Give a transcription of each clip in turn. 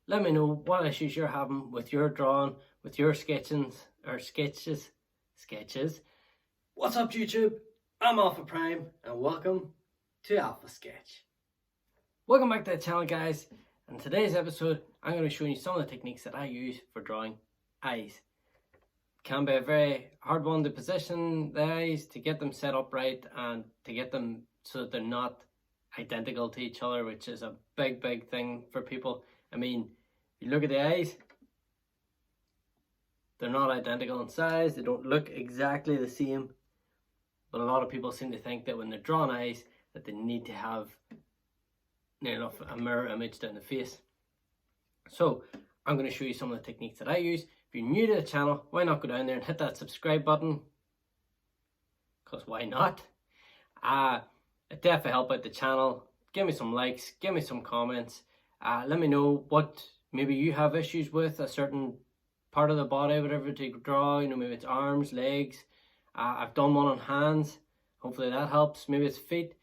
Let me know what issues you're having with your drawing, with your sketches. What's up, YouTube? I'm Alpha Prime and welcome to Alpha Sketch. Welcome back to the channel, guys. In today's episode, I'm going to show you some of the techniques that I use for drawing eyes. It can be a very hard one to position the eyes, to get them set up right and to get them so that they're not identical to each other, which is a big thing for people. I mean, you look at the eyes, they're not identical in size, they don't look exactly the same, but a lot of people seem to think that when they're drawing eyes that they need to have near enough a mirror image down the face. So I'm going to show you some of the techniques that I use. If you're new to the channel, why not go down there and hit that subscribe button, because why not? It definitely help out the channel. Give me some likes, give me some comments, let me know what maybe you have issues with, a certain part of the body, whatever to draw, you know, maybe it's arms, legs. I've done one on hands, hopefully that helps. Maybe it's feet.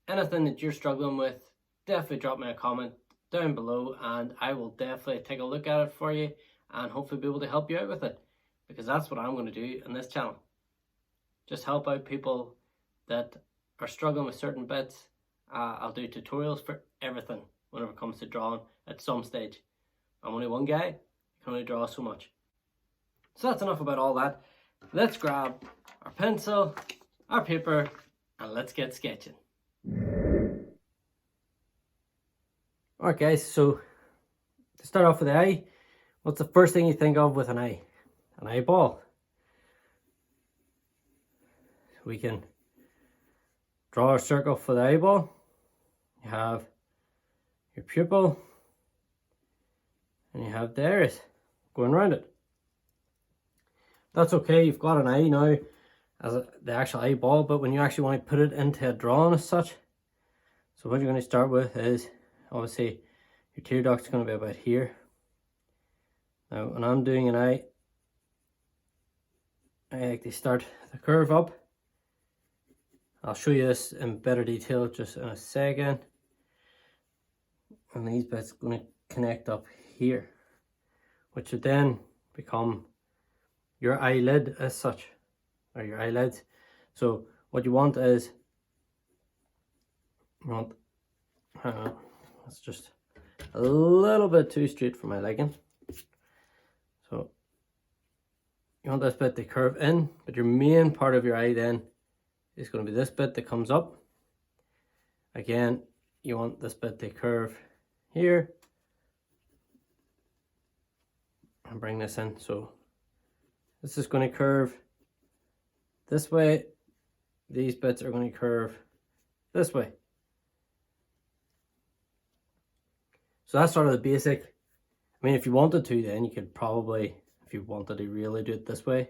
Anything that you're struggling with, definitely drop me a comment down below and I will definitely take a look at it for you and hopefully be able to help you out with it, because that's what I'm going to do in this channel. Just help out people that are struggling with certain bits. I'll do tutorials for everything whenever it comes to drawing at some stage. I'm only one guy, I can only draw so much. So that's enough about all that. Let's grab our pencil, our paper, and let's get sketching. Alright guys, so to start off with the eye, what's the first thing you think of with an eye? An eyeball. We can draw a circle for the eyeball. You have your pupil and you have the iris going around it. That's okay, you've got an eye now as the actual eyeball, but when you actually want to put it into a drawing as such, so what you're going to start with is, obviously your tear duct's going to be about here. Now when I'm doing an eye, I like to start the curve up. I'll show you this in better detail just in a second. And these bits are going to connect up here, which would then become your eyelid as such, or your eyelids. So what you want is, you want, that's just a little bit too straight for my liking. So you want this bit to curve in, but your main part of your eye then is going to be this bit that comes up. Again, you want this bit to curve here and bring this in. So this is going to curve this way. These bits are going to curve this way. So that's sort of the basic. I mean, if you wanted to, then you could probably, if you wanted to really do it this way,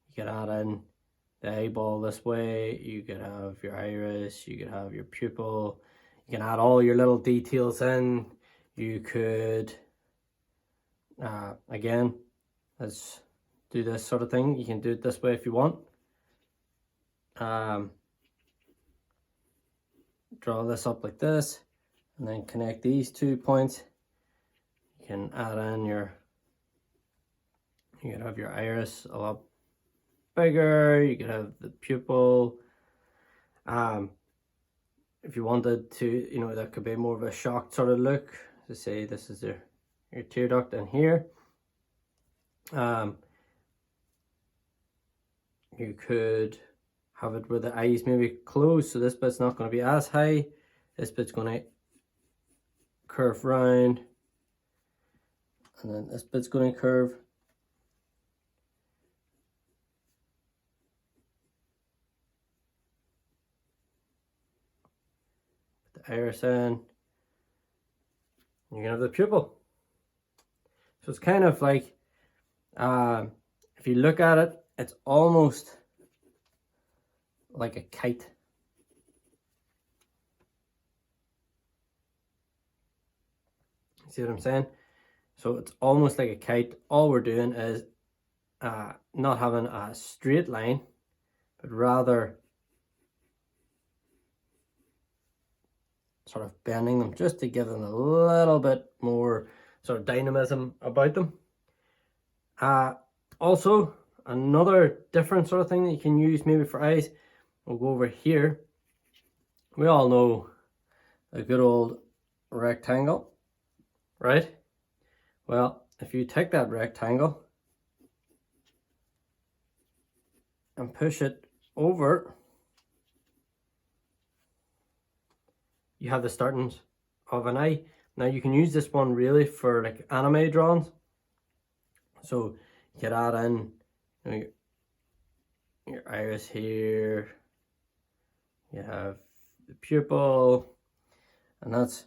you could add in the eyeball this way, you could have your iris, you could have your pupil, you can add all your little details in. You could, again, let's do this sort of thing. You can do it this way if you want. Draw this up like this, and then connect these 2 points. You can add in your, you could have your iris a lot bigger, you could have the pupil. If you wanted to, you know, that could be more of a shocked sort of look. To say this is your tear duct in here. You could have it where the eyes maybe closed, so this bit's not going to be as high. This bit's going to curve round, and then this bit's going to curve. Put the iris in. You're gonna have the pupil. So it's kind of like, if you look at it, it's almost like a kite. See what I'm saying? So it's almost like a kite. All we're doing is not having a straight line, but rather sort of bending them just to give them a little bit more sort of dynamism about them. Also, another different sort of thing that you can use maybe for eyes, we'll go over here. We all know a good old rectangle, right? Well, if you take that rectangle and push it over, you have the startings of an eye. Now you can use this one really for like anime drawings. So you could add in, you know, your iris here, you have the pupil, and that's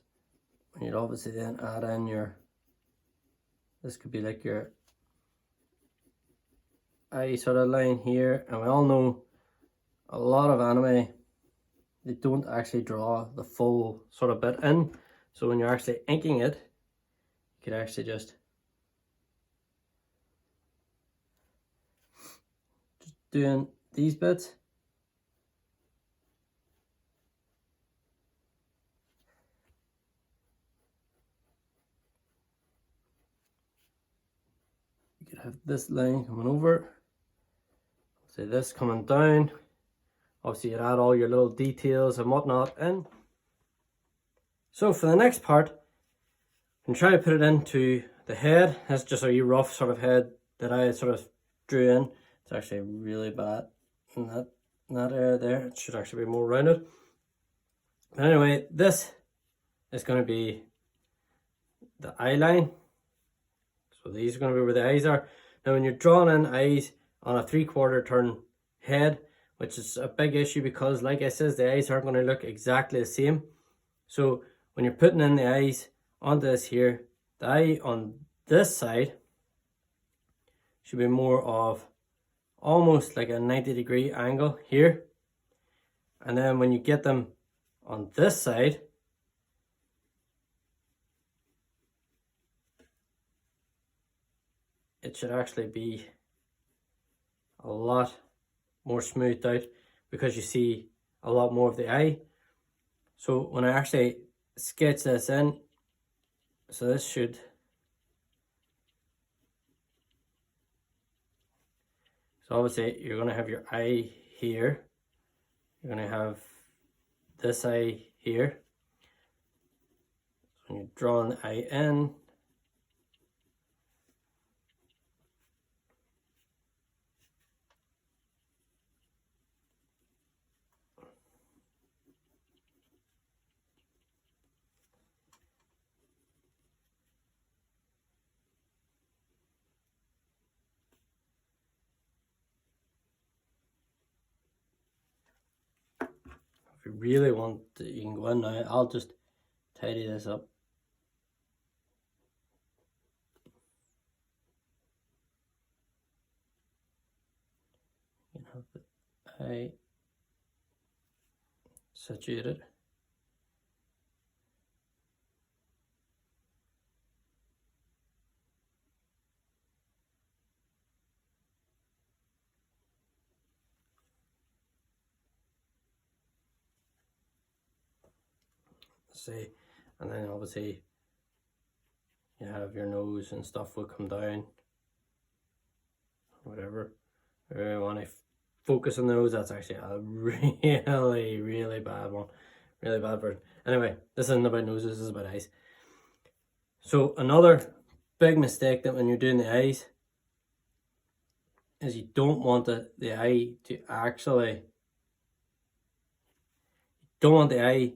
when you'd obviously then add in your, this could be like your eye sort of line here. And we all know a lot of anime, they don't actually draw the full sort of bit in. So when you're actually inking it, you could actually just doing these bits. You could have this line coming over, say this coming down. Obviously you'd add all your little details and whatnot in. So for the next part, you can try to put it into the head. That's just a wee rough sort of head that I sort of drew in. It's actually really bad in that area there. It should actually be more rounded. But anyway, this is going to be the eye line. So these are going to be where the eyes are. Now when you're drawing in eyes on a 3/4 turn head, which is a big issue because like I said, the eyes aren't going to look exactly the same. So when you're putting in the eyes onto this here, the eye on this side should be more of almost like a 90-degree angle here. And then when you get them on this side, it should actually be a lot more smoothed out because you see a lot more of the eye. So when I actually sketch this in, so this should, so obviously you're going to have your eye here, you're going to have this eye here. So when you're drawing the eye in, if you really want to, you can go in now. I'll just tidy this up. You can have the eye situated. See, and then obviously you have your nose and stuff will come down, whatever. I want to focus on the nose. That's actually a really bad one, really bad version. Anyway, this isn't about noses, this is about eyes. So another big mistake that when you're doing the eyes is you don't want the eye to actually, don't want the eye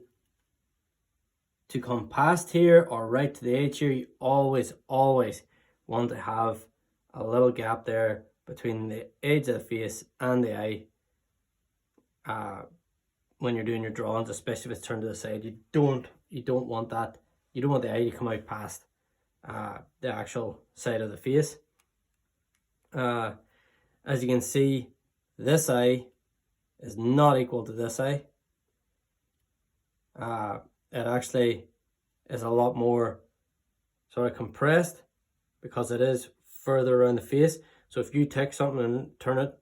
to come past here or right to the edge here. You always want to have a little gap there between the edge of the face and the eye. When you're doing your drawings, especially if it's turned to the side, you don't want that. You don't want the eye to come out past the actual side of the face. As you can see, this eye is not equal to this eye. It actually is a lot more sort of compressed because it is further around the face. So if you take something and turn it,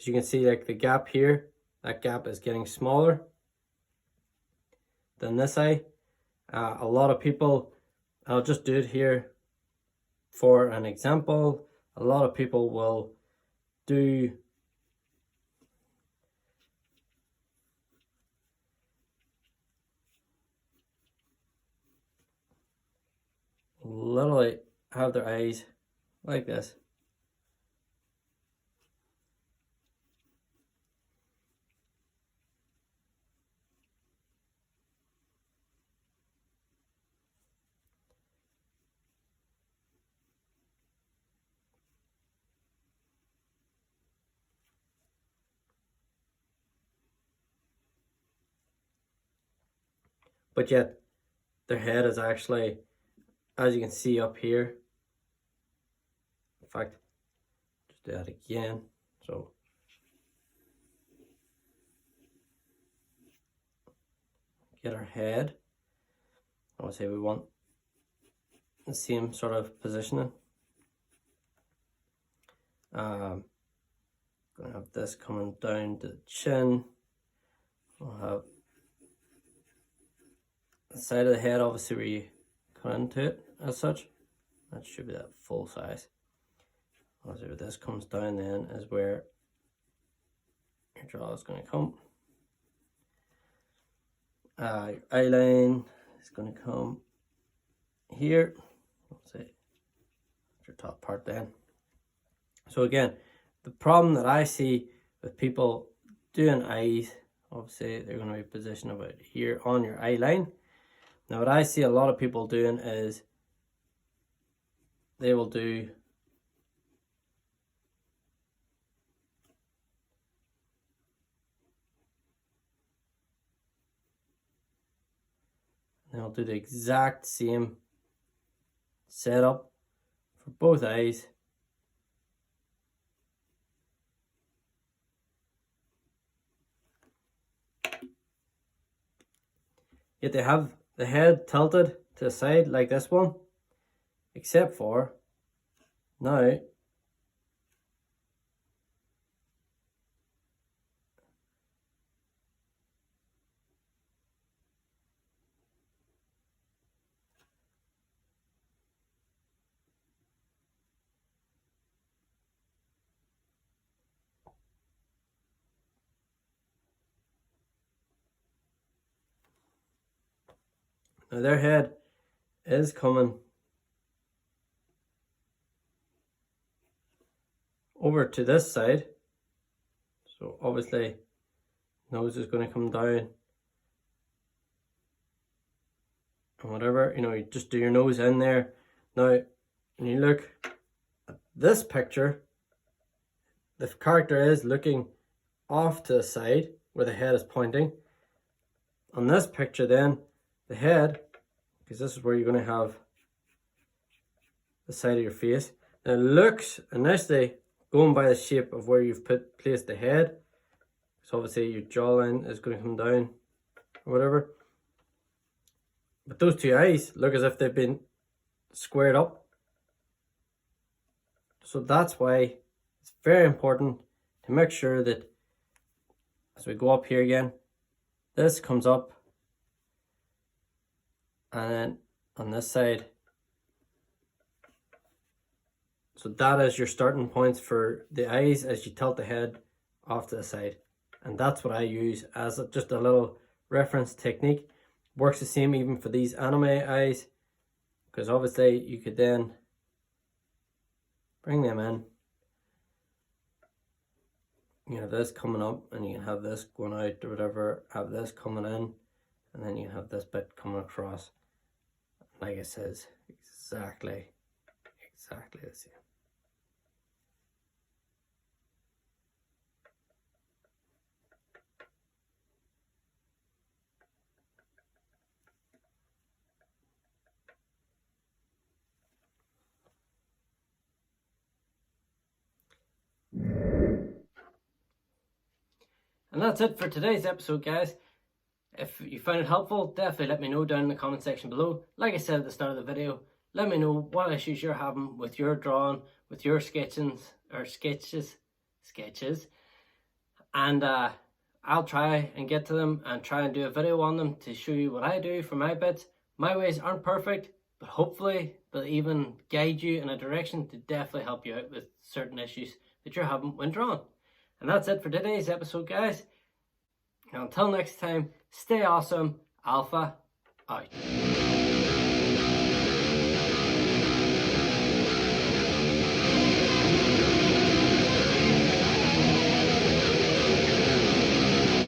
as you can see, like the gap here, that gap is getting smaller than this eye. A lot of people, I'll just do it here for an example. A lot of people will do literally have their eyes like this. But yet their head is actually, as you can see up here, in fact, just do that again. So get our head. I would say we want the same sort of positioning. Gonna have this coming down to the chin. We'll have the side of the head, obviously, where you cut into it as such. That should be that full size. Obviously, where this comes down then is where your jaw is going to come. Your eye line is going to come here. Let's say your top part then. So again, the problem that I see with people doing eyes, obviously they're going to be positioned about here on your eye line. Now what I see a lot of people doing is they will do the exact same setup for both eyes. Yet they have the head tilted to the side like this one, except for now their head is coming over to this side. So obviously nose is going to come down and whatever, you know, you just do your nose in there. Now when you look at this picture, the character is looking off to the side where the head is pointing. On this picture then, the head, because this is where you're going to have the side of your face, now it looks initially, going by the shape of where you've placed the head, so obviously your jawline is going to come down or whatever, but those two eyes look as if they've been squared up. So that's why it's very important to make sure that as we go up here again, this comes up, and then on this side, so that is your starting points for the eyes as you tilt the head off to the side. And that's what I use as just a little reference technique. Works the same even for these anime eyes, because obviously you could then bring them in. You have this coming up and you can have this going out or whatever, have this coming in, and then you have this bit coming across. Like it says, exactly the same. And that's it for today's episode, guys. If you found it helpful, definitely let me know down in the comment section below. Like I said at the start of the video, let me know what issues you're having with your drawing, with your sketches, and I'll try and get to them and try and do a video on them to show you what I do for my bits. My ways aren't perfect, but hopefully they'll even guide you in a direction to definitely help you out with certain issues that you're having when drawing. And that's it for today's episode, guys. And until next time, stay awesome. Alpha out.